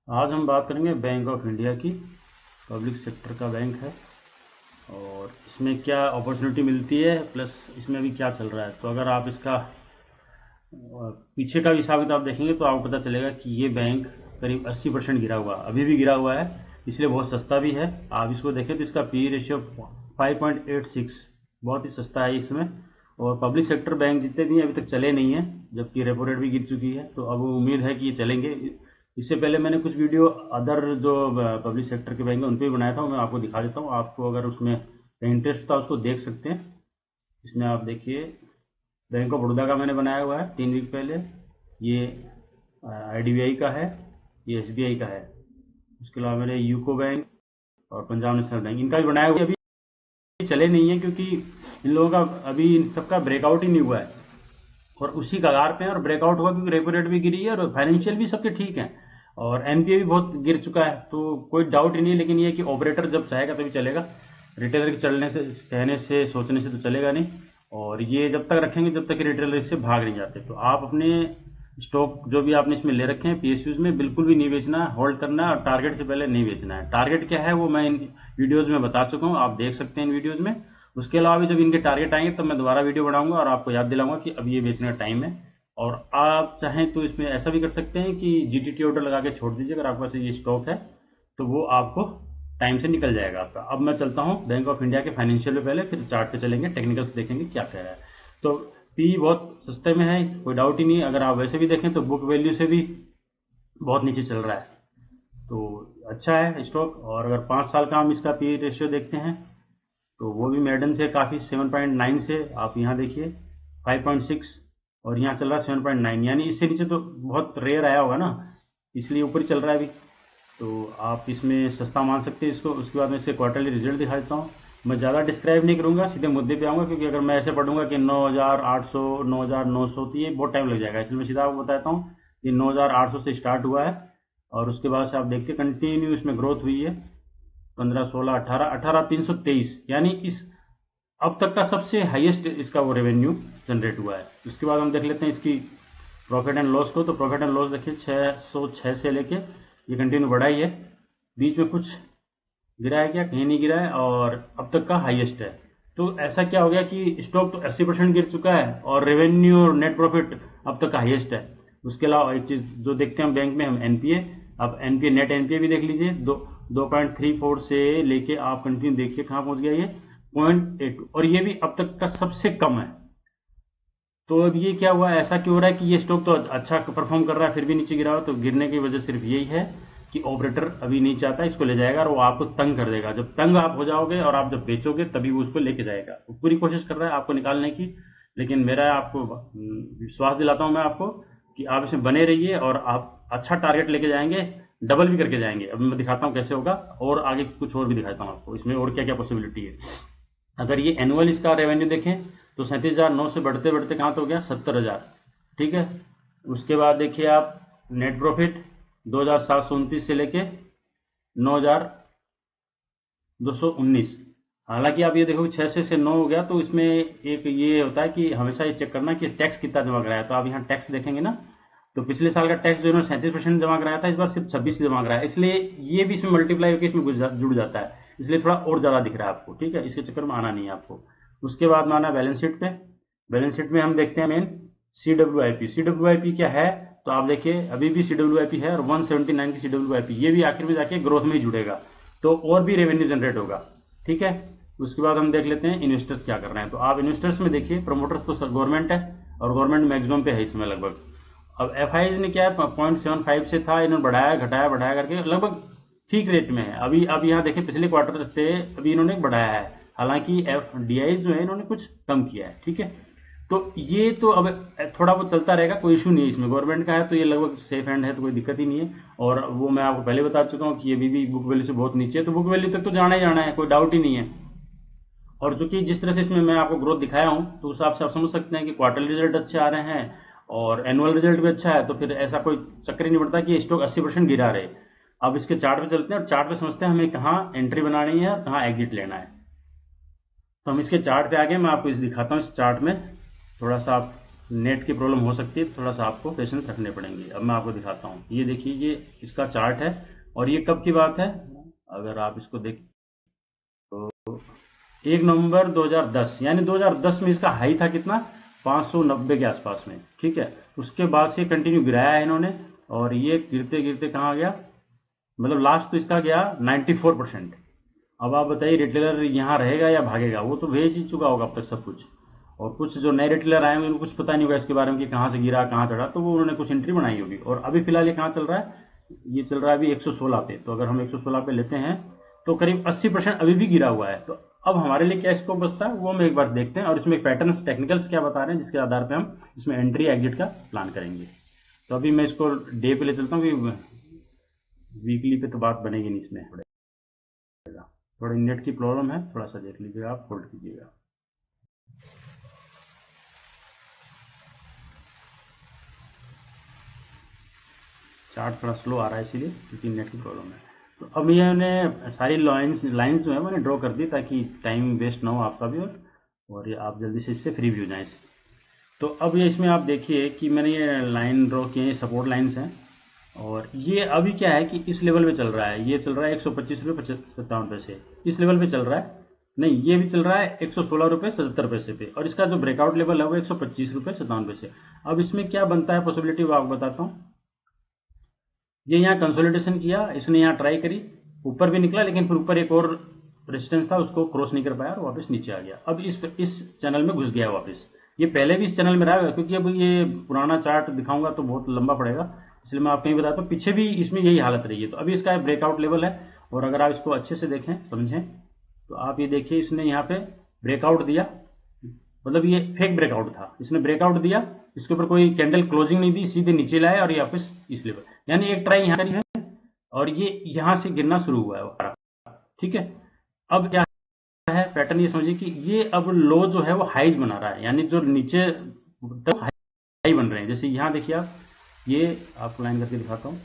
आज हम बात करेंगे बैंक ऑफ इंडिया की। पब्लिक सेक्टर का बैंक है और इसमें क्या अपॉर्चुनिटी मिलती है, प्लस इसमें अभी क्या चल रहा है। तो अगर आप इसका पीछे का हिसाब किताब देखेंगे तो आपको पता चलेगा कि ये बैंक करीब 80% गिरा हुआ, अभी भी गिरा हुआ है, इसलिए बहुत सस्ता भी है। आप इसको देखें तो इसका पी रेशियो 5.86 बहुत ही सस्ता है इसमें। और पब्लिक सेक्टर बैंक जितने भी अभी तक चले नहीं हैं, जबकि रेपो रेट भी गिर चुकी है, तो अब उम्मीद है कि ये चलेंगे। इससे पहले मैंने कुछ वीडियो अदर जो पब्लिक सेक्टर के बैंक है उन पर भी बनाया था, मैं आपको दिखा देता हूँ। आपको अगर उसमें इंटरेस्ट था उसको देख सकते हैं। इसमें आप देखिए, बैंक ऑफ बड़ौदा का मैंने बनाया हुआ है 3 वीक पहले, ये IDBI का है, ये SBI का है। उसके अलावा मेरे यूको बैंक और पंजाब नेशनल बैंक, इनका भी बनाया हुआ है। अभी चले नहीं है क्योंकि इन लोगों का अभी सबका ब्रेकआउट ही नहीं हुआ है और उसी कगार पे हैं। और ब्रेकआउट हुआ क्योंकि रेपो रेट भी गिरी है और फाइनेंशियल भी सबके ठीक हैं और NPA भी बहुत गिर चुका है, तो कोई डाउट ही नहीं है। लेकिन ये है कि ऑपरेटर जब चाहेगा तभी चलेगा, रिटेलर के चलने से, कहने से, सोचने से तो चलेगा नहीं। और ये जब तक रखेंगे जब तक रिटेलर इससे भाग नहीं जाते। तो आप अपने स्टॉक जो भी आपने इसमें ले रखे हैं PSUs में बिल्कुल भी नहीं बेचना है, होल्ड करना है और टारगेट से पहले नहीं बेचना है। टारगेट क्या है वो मैं इन वीडियोज़ में बता चुका हूँ, आप देख सकते हैं इन वीडियोज़ में। उसके अलावा भी जब इनके टारगेट आएंगे तब मैं दोबारा वीडियो बनाऊंगा और आपको याद दिलाऊंगा कि अब ये बेचने का टाइम है। और आप चाहें तो इसमें ऐसा भी कर सकते हैं कि GTT ऑर्डर लगा के छोड़ दीजिए, अगर आपके पास ये स्टॉक है तो वो आपको टाइम से निकल जाएगा आपका। अब मैं चलता हूँ बैंक ऑफ इंडिया के फाइनेंशियल पे, पहले फिर चार्ट पे चलेंगे, टेक्निकल्स देखेंगे क्या कह रहा है। तो पी बहुत सस्ते में है, कोई डाउट ही नहीं। अगर आप वैसे भी देखें तो बुक वैल्यू से भी बहुत नीचे चल रहा है, तो अच्छा है स्टॉक। और अगर 5 साल का हम इसका पी रेशियो देखते हैं तो वो भी मेडन से काफ़ी 7.9 से, आप यहाँ देखिए 5.6 और यहाँ चल रहा है 7.9, यानी इससे नीचे तो बहुत रेयर आया होगा ना, इसलिए ऊपर ही चल रहा है अभी। तो आप इसमें सस्ता मान सकते हैं इसको। उसके बाद मैं इससे क्वार्टरली रिजल्ट दिखा देता हूँ। मैं ज़्यादा डिस्क्राइब नहीं करूँगा, सीधे मुद्दे पे आऊँगा, क्योंकि अगर मैं ऐसे पढ़ूंगा कि 9,800 9,900 तो ये बहुत टाइम लग जाएगा। इसलिए मैं सीधा आपको बताता हूँ कि 9,800 से स्टार्ट हुआ है और उसके बाद से आप देखते कंटिन्यू इसमें ग्रोथ हुई है। 15, 16, 18, 323, यानी इस अब तक का सबसे हाईएस्ट इसका वो रेवेन्यू जनरेट हुआ है। उसके बाद हम देख लेते हैं इसकी प्रॉफिट एंड लॉस को। तो प्रॉफिट एंड लॉस देखिए 606 से लेके ये कंटिन्यू बढ़ा ही है, बीच में कुछ गिरा है क्या, कहीं नहीं गिरा है, और अब तक का हाईएस्ट है। तो ऐसा क्या हो गया कि स्टॉक तो 80% गिर चुका है और रेवेन्यू और नेट प्रॉफिट अब तक का हाईएस्ट है। उसके अलावा एक चीज़ जो देखते हैं बैंक में हम NPA, अब NPA नेट NPA भी देख लीजिए, 2.34 से लेके आप कंटिन्यू देखिए कहाँ पहुंच गया ये 0.82, और ये भी अब तक का सबसे कम है। तो अब ये क्या हुआ, ऐसा क्यों हो रहा है कि ये स्टॉक तो अच्छा परफॉर्म कर रहा है फिर भी नीचे गिरा हुआ। तो गिरने की वजह सिर्फ यही है कि ऑपरेटर अभी नहीं चाहता, इसको ले जाएगा और वो आपको तंग कर देगा। जब तंग आप हो जाओगे और आप जब बेचोगे तभी वो उसको लेके जाएगा। वो पूरी कोशिश कर रहा है आपको निकालने की, लेकिन मेरा आपको विश्वास दिलाता हूँ मैं आपको कि आप इसमें बने रहिए और आप अच्छा टारगेट लेके जाएंगे, डबल भी करके जाएंगे। अब मैं दिखाता हूँ कैसे होगा और आगे कुछ और भी दिखाता हूँ आपको इसमें और क्या क्या पॉसिबिलिटी है। अगर ये एनुअल इसका रेवेन्यू देखें तो 37,009 से बढ़ते बढ़ते कहाँ तो हो गया 70,000, ठीक है। उसके बाद देखिए आप नेट प्रॉफिट 2,729 से लेके 9,219। हालांकि आप ये देखो 6 से 9 हो गया, तो इसमें एक ये होता है कि हमेशा ये चेक करना कि टैक्स कितना जमा कराया। तो आप यहाँ टैक्स देखेंगे ना, तो पिछले साल का टैक्स जो इन्होंने 37% जमा कराया था, इस बार सिर्फ 26 जमा कराया, इसलिए ये भी इसमें मल्टीप्लाई होकर इसमें जुड़ जाता है, इसलिए थोड़ा और ज़्यादा दिख रहा है आपको, ठीक है। इसके चक्कर में आना नहीं है आपको। उसके बाद में आना बैलेंस शीट पे। बैलेंस शीट में हम देखते हैं मेन CWIP क्या है। तो आप देखिए अभी भी CWIP है और 179 की CWIP, ये भी आखिर में जाके ग्रोथ में ही जुड़ेगा, तो और भी रेवेन्यू जनरेट होगा, ठीक है। उसके बाद हम देख लेते हैं इन्वेस्टर्स क्या कर रहे हैं। तो आप इन्वेस्टर्स में देखिए, प्रमोटर्स तो गवर्नमेंट है और गवर्नमेंट मैक्सिमम पे है इसमें लगभग। अब FIs ने क्या है 0.75 से था, इन्होंने बढ़ाया घटाया करके लगभग ठीक रेट में है अभी। अब यहाँ देखिए पिछले क्वार्टर से अभी इन्होंने बढ़ाया है, हालांकि FDIs जो है इन्होंने कुछ कम किया है, ठीक है। तो ये तो अब थोड़ा बहुत चलता रहेगा, कोई इशू नहीं है इसमें, गवर्नमेंट का है तो ये लगभग सेफ हैंड है, तो कोई दिक्कत ही नहीं है। और वो मैं आपको पहले बता चुका हूँ कि ये भी बुक वैल्यू से बहुत नीचे है, तो बुक वैल्यू तक तो जाना ही जाना है, कोई डाउट ही नहीं है। और चूंकि जिस तरह से इसमें मैं आपको ग्रोथ दिखाया हूँ तो उस हिसाब से आप समझ सकते हैं कि क्वार्टरली रिजल्ट अच्छे आ रहे हैं और एनुअल रिजल्ट भी अच्छा है, तो फिर ऐसा कोई चक्कर ही नहीं पड़ता कि स्टॉक 80% गिरा रहे। अब इसके चार्ट पे चलते हैं और चार्ट पे समझते हैं हमें कहाँ एंट्री बनानी है और कहाँ एग्जिट लेना है। तो हम इसके चार्ट पे आगे मैं आपको इस दिखाता हूँ। इस चार्ट में थोड़ा सा आप नेट की प्रॉब्लम हो सकती है, थोड़ा सा आपको पेशेंस रखने पड़ेंगे। अब मैं आपको दिखाता हूँ, ये देखिए ये इसका चार्ट है और ये कब की बात है, अगर आप इसको देख तो 1 नवंबर 2010, यानी 2010 में इसका हाई था कितना, 590 के आसपास में, ठीक है। उसके बाद से कंटिन्यू गिराया है इन्होंने और ये गिरते गिरते कहाँ गया, मतलब लास्ट तो इसका गया 94%। अब आप बताइए रिटेलर यहाँ रहेगा या भागेगा, वो तो भेज ही चुका होगा अब तक सब कुछ। और कुछ जो नए रिटेलर आए होंगे उनको कुछ पता नहीं होगा इसके बारे में कि कहाँ से गिरा कहाँ चढ़ा, तो वो उन्होंने कुछ एंट्री बनाई होगी। और अभी फिलहाल ये कहाँ चल रहा है, ये चल रहा है अभी 116 पे। तो अगर हम 116 पे लेते हैं तो करीब 80% अभी भी गिरा हुआ है। तो अब हमारे लिए क्या स्कोप बचता है वो हम एक बार देखते हैं, और इसमें पैटर्न्स टेक्निकल्स क्या बता रहे हैं जिसके आधार पर हम इसमें एंट्री एग्जिट का प्लान करेंगे। तो अभी मैं इसको डे पे ले चलता हूँ कि वीकली पे तो बात बनेगी नहीं इसमें, थोड़ा नेट की प्रॉब्लम है, थोड़ा सा देख लीजिएगा, आप होल्ड कीजिएगा। चार्ट थोड़ा स्लो आ रहा है इसीलिए, क्योंकि नेट की प्रॉब्लम है। तो अब ये मैंने सारी लाइंस जो है मैंने ड्रॉ कर दी ताकि टाइम वेस्ट ना हो आपका भी, और ये आप जल्दी से इससे फ्री भी हो जाएं। तो अब ये इसमें आप देखिए कि मैंने ये लाइन ड्रॉ किए, ये सपोर्ट लाइन्स हैं, और ये अभी क्या है कि इस लेवल पे चल रहा है, ये चल रहा है 125 रुपये 57 पैसे, इस लेवल पे चल रहा है, नहीं ये भी चल रहा है 116 रुपये 77 पैसे पे, और इसका जो ब्रेकआउट लेवल है वो 125 रुपये 57 पैसे। अब इसमें क्या बनता है पॉसिबिलिटी वो आपको बताता हूँ। ये यहाँ कंसोलिडेशन किया, इसने यहाँ ट्राई करी, ऊपर भी निकला, लेकिन फिर ऊपर एक और रेजिस्टेंस था उसको क्रॉस नहीं कर पाया और वापस नीचे आ गया। अब इस चैनल में घुस गया वापस, ये पहले भी इस चैनल में रहा है, क्योंकि अब ये पुराना चार्ट दिखाऊंगा तो बहुत लंबा पड़ेगा, इसलिए मैं आपको नहीं बताता, पीछे भी इसमें यही हालत रही है। तो अभी इसका ब्रेकआउट लेवल है, और अगर आप इसको अच्छे से देखें समझें तो आप ये देखिए इसने यहाँ पे ब्रेकआउट दिया, मतलब ये फेक ब्रेकआउट था, इसने ब्रेकआउट दिया, इसके ऊपर कोई कैंडल क्लोजिंग नहीं दी, सीधे नीचे लाया और ये वापस इस लेवल, यानी एक ट्राई यहाँ करी है और ये यहाँ से गिरना शुरू हुआ है, ठीक है। अब क्या है पैटर्न, ये समझिए कि ये अब लो जो है वो हाइज बना रहा है, यानी जो नीचे तो हाई बन रहे हैं। जैसे यहाँ देखिए आप, ये आपको लाइन करके दिखाता हूँ,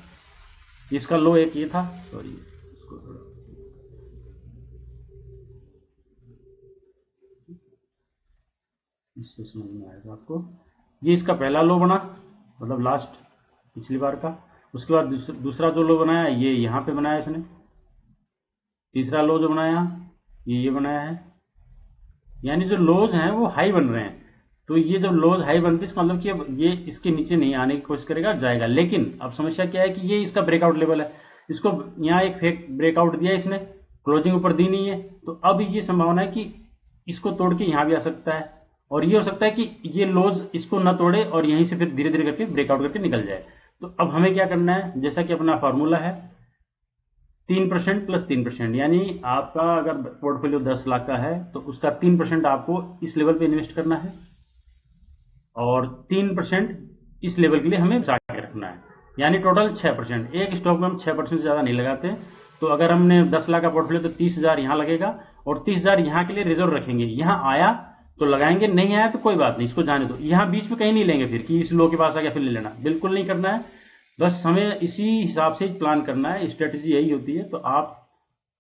इसका लो एक ये था, सॉरी इसको थोड़ा इससे समझ में आएगा आपको। ये इसका पहला लो बना, मतलब लास्ट पिछली बार का, उसके बाद दूसरा जो लो बनाया ये यहाँ पे बनाया इसने, तीसरा लो जो बनाया ये बनाया है, यानी जो लोज हैं वो हाई बन रहे हैं। तो ये जब लोज हाई बनती है इसका मतलब कि अब ये इसके नीचे नहीं आने की कोशिश करेगा, जाएगा। लेकिन अब समस्या क्या है कि ये इसका ब्रेकआउट लेवल है, इसको यहाँ एक फेक ब्रेकआउट दिया इसने, क्लोजिंग ऊपर दी नहीं है, तो अब ये संभावना है कि इसको तोड़ के यहाँ भी आ सकता है, और ये हो सकता है कि ये लोज इसको न तोड़े और यहीं से फिर धीरे धीरे करके ब्रेकआउट करके निकल जाए। तो अब हमें क्या करना है, जैसा कि अपना फार्मूला है 3% प्लस 3%, यानी आपका अगर पोर्टफोलियो 10 लाख का है तो उसका 3% आपको इस लेवल पे इन्वेस्ट करना है, और 3% इस लेवल के लिए हमें बचा के रखना है, यानी टोटल 6%। एक स्टॉक में हम 6% से ज़्यादा नहीं लगाते। तो अगर हमने 10 लाख का पोर्टफोलियो तो 30,000 यहाँ लगेगा, और 30,000 यहाँ के लिए रिजर्व रखेंगे, यहाँ आया तो लगाएंगे, नहीं आया तो कोई बात नहीं, इसको जाने दो। यहाँ बीच में कहीं नहीं लेंगे फिर कि इस लो के पास आ गया फिर ले लेना, बिल्कुल नहीं करना है। बस हमें इसी हिसाब से प्लान करना है, स्ट्रेटजी यही होती है। तो आप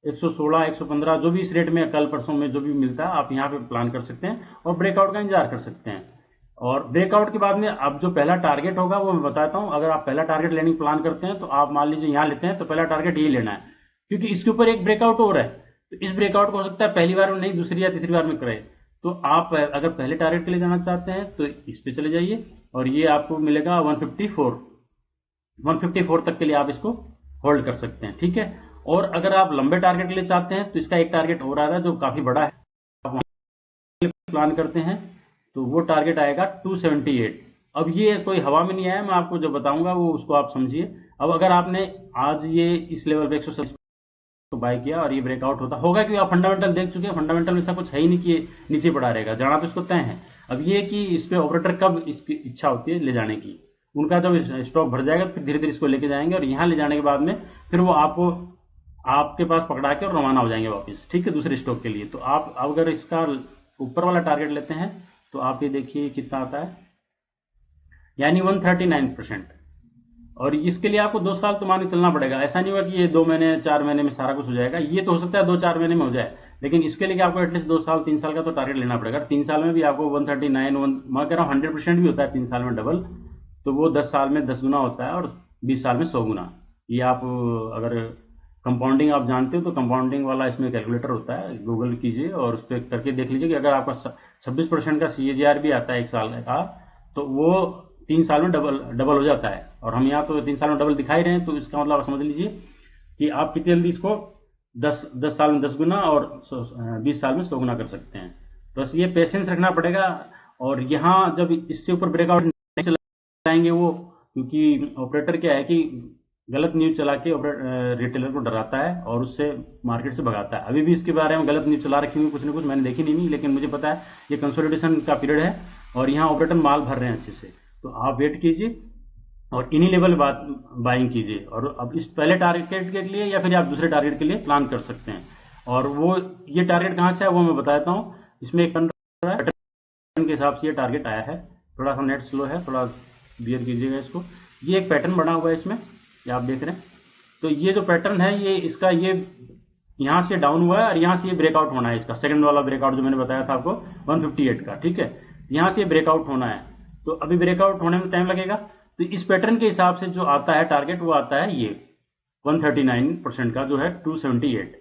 116 115 जो भी इस रेट में कल परसों में जो भी मिलता है आप यहाँ पे प्लान कर सकते हैं, और ब्रेकआउट का इंतजार कर सकते हैं। और ब्रेकआउट के बाद में अब जो पहला टारगेट होगा वो मैं बताता हूँ। अगर आप पहला टारगेट लेने की प्लान करते हैं तो आप मान लीजिए यहाँ लेते हैं तो पहला टारगेट यही लेना है, क्योंकि इसके ऊपर एक ब्रेकआउट हो रहा है। तो इस ब्रेकआउट को हो सकता है पहली बार में नहीं, दूसरी या तीसरी बार में करे। तो आप अगर पहले टारगेट के लिए जाना चाहते हैं तो इस पे चले जाइए, और ये आपको मिलेगा 154 तक के लिए आप इसको होल्ड कर सकते हैं, ठीक है। और अगर आप लंबे टारगेट के लिए चाहते हैं तो इसका एक टारगेट और आ रहा है जो काफी बड़ा है, आप प्लान करते हैं तो वो टारगेट आएगा 278। अब ये कोई हवा में नहीं आया, मैं आपको जो बताऊंगा वो उसको आप समझिए। अब अगर आपने आज ये इस लेवल पे 170 को बाय किया और ये ब्रेकआउट होगा कि आप फंडामेंटल देख चुके हैं, फंडामेंटल में ऐसा कुछ है ही नहीं कि नीचे बढ़ा रहेगा, जाना तो इसको तय है। अब ये कि इस पे ऑपरेटर कब इसकी इच्छा होती है ले जाने की, उनका जब स्टॉक भर जाएगा फिर धीरे धीरे इसको लेके जाएंगे, और यहाँ ले जाने के बाद में फिर वो आपको आपके पास पकड़ा के और रवाना हो जाएंगे वापस, ठीक है, दूसरे स्टॉक के लिए। तो आप अगर इसका ऊपर वाला टारगेट लेते हैं तो आप ये देखिए कितना आता है, यानी 139%। और इसके लिए आपको 2 साल तो मान के चलना पड़ेगा। ऐसा नहीं होगा कि ये 2 महीने 4 महीने में सारा कुछ हो जाएगा, ये तो हो सकता है 2-4 महीने में हो जाए, लेकिन इसके लिए आपको एटलीस्ट 2 साल 3 साल का तो टारगेट लेना पड़ेगा। 3 साल में भी आपको 139 मैं कह रहा हूँ 100% भी होता है 3 साल में डबल, तो वो 10 साल में 10 गुना होता है और 20 साल में 100 गुना। ये आप अगर कंपाउंडिंग आप जानते हो तो कंपाउंडिंग वाला इसमें कैलकुलेटर होता है, गूगल कीजिए और उस पर करके देख लीजिए कि अगर आपका 26% का CAGR भी आता है 1 साल का, तो वो 3 साल में डबल हो जाता है। और हम यहाँ तो 3 साल में डबल दिखा ही रहे हैं, तो इसका मतलब आप समझ लीजिए कि आप कितनी जल्दी इसको 10 साल में 10 गुना और 20 साल में 100 गुना कर सकते हैं। तो बस ये पेशेंस रखना पड़ेगा। और यहाँ जब इससे ऊपर ब्रेकआउट नहीं चलाएंगे वो, क्योंकि ऑपरेटर क्या है कि गलत न्यूज़ चला के रिटेलर को डराता है और उससे मार्केट से भगाता है। अभी भी इसके बारे में गलत न्यूज़ चला रखी हुई कुछ ना कुछ, मैंने देखी नहीं, लेकिन मुझे पता है ये कंसोलिडेशन का पीरियड है और यहाँ ऑपरेटर माल भर रहे हैं अच्छे से। तो आप वेट कीजिए और इन्हीं लेवल बाइंग कीजिए। और अब इस पहले टारगेट के लिए या फिर आप दूसरे टारगेट के लिए प्लान कर सकते हैं। और वो ये टारगेट कहाँ से है वो मैं बताता हूँ। इसमें एक पैटर्न के हिसाब से ये टारगेट आया है। थोड़ा सा नेट स्लो है, थोड़ा बियर कीजिएगा इसको। ये एक पैटर्न बना हुआ है इसमें, ये आप देख रहे हैं। तो ये जो पैटर्न है ये इसका ये यहाँ से डाउन हुआ है और यहाँ से ये ब्रेकआउट होना है। इसका सेकंड वाला ब्रेकआउट जो मैंने बताया था आपको 158 का, ठीक है। यहाँ से ब्रेकआउट होना है, तो अभी ब्रेकआउट होने में टाइम लगेगा। तो इस पैटर्न के हिसाब से जो आता है टारगेट वो आता है ये 139% का जो है 278।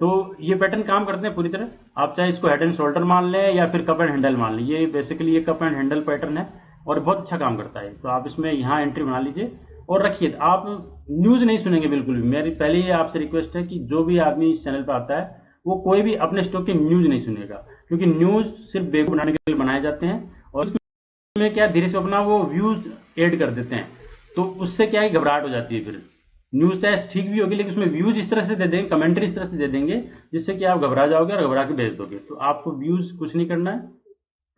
तो ये पैटर्न काम करते हैं पूरी तरह। आप चाहे इसको हेड एंड शोल्डर मान लें या फिर कप एंड हैंडल मान लें, ये बेसिकली ये कप एंड हैंडल पैटर्न है और बहुत अच्छा काम करता है। तो आप इसमें यहाँ एंट्री बना लीजिए और रखिए। आप न्यूज़ नहीं सुनेंगे बिल्कुल भी। मेरी पहले ही आपसे रिक्वेस्ट है कि जो भी आदमी इस चैनल पर आता है वो कोई भी अपने स्टॉक की न्यूज़ नहीं सुनेगा, क्योंकि न्यूज़ सिर्फ बेवकूफ बनाने के लिए बनाए जाते हैं और इसमें क्या धीरे से अपना वो व्यूज ऐड कर देते हैं। तो उससे क्या है घबराहट हो जाती है। फिर न्यूज़ चाहे ठीक भी होगी लेकिन उसमें व्यूज इस तरह से दे देंगे, कमेंट्री इस तरह से दे देंगे जिससे कि आप घबरा जाओगे और घबरा के भेज दोगे। तो आपको व्यूज कुछ नहीं करना है,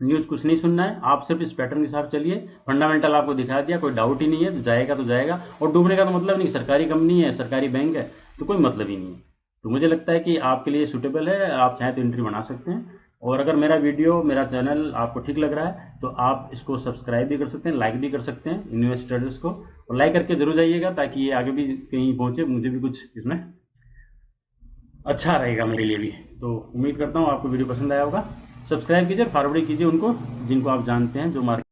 न्यूज़ कुछ नहीं सुनना है। आप सिर्फ इस पैटर्न के हिसाब चलिए। फंडामेंटल आपको दिखा दिया, कोई डाउट ही नहीं है। तो जाएगा तो जाएगा, और डूबने का तो मतलब नहीं। सरकारी कंपनी है, सरकारी बैंक है, तो कोई मतलब ही नहीं है। तो मुझे लगता है कि आपके लिए सूटेबल है, आप चाहें तो एंट्री बना सकते हैं। और अगर मेरा वीडियो, मेरा चैनल आपको ठीक लग रहा है तो आप इसको सब्सक्राइब भी कर सकते हैं, लाइक भी कर सकते हैं इन्वेस्टर्स को, और लाइक करके जरूर जाइएगा ताकि ये आगे भी कहीं पहुंचे, मुझे भी कुछ इसमें अच्छा रहेगा मेरे लिए भी। तो उम्मीद करता हूँ आपको वीडियो पसंद आया होगा। सब्सक्राइब कीजिए, फॉरवर्ड कीजिए उनको जिनको आप जानते हैं जो मार्केट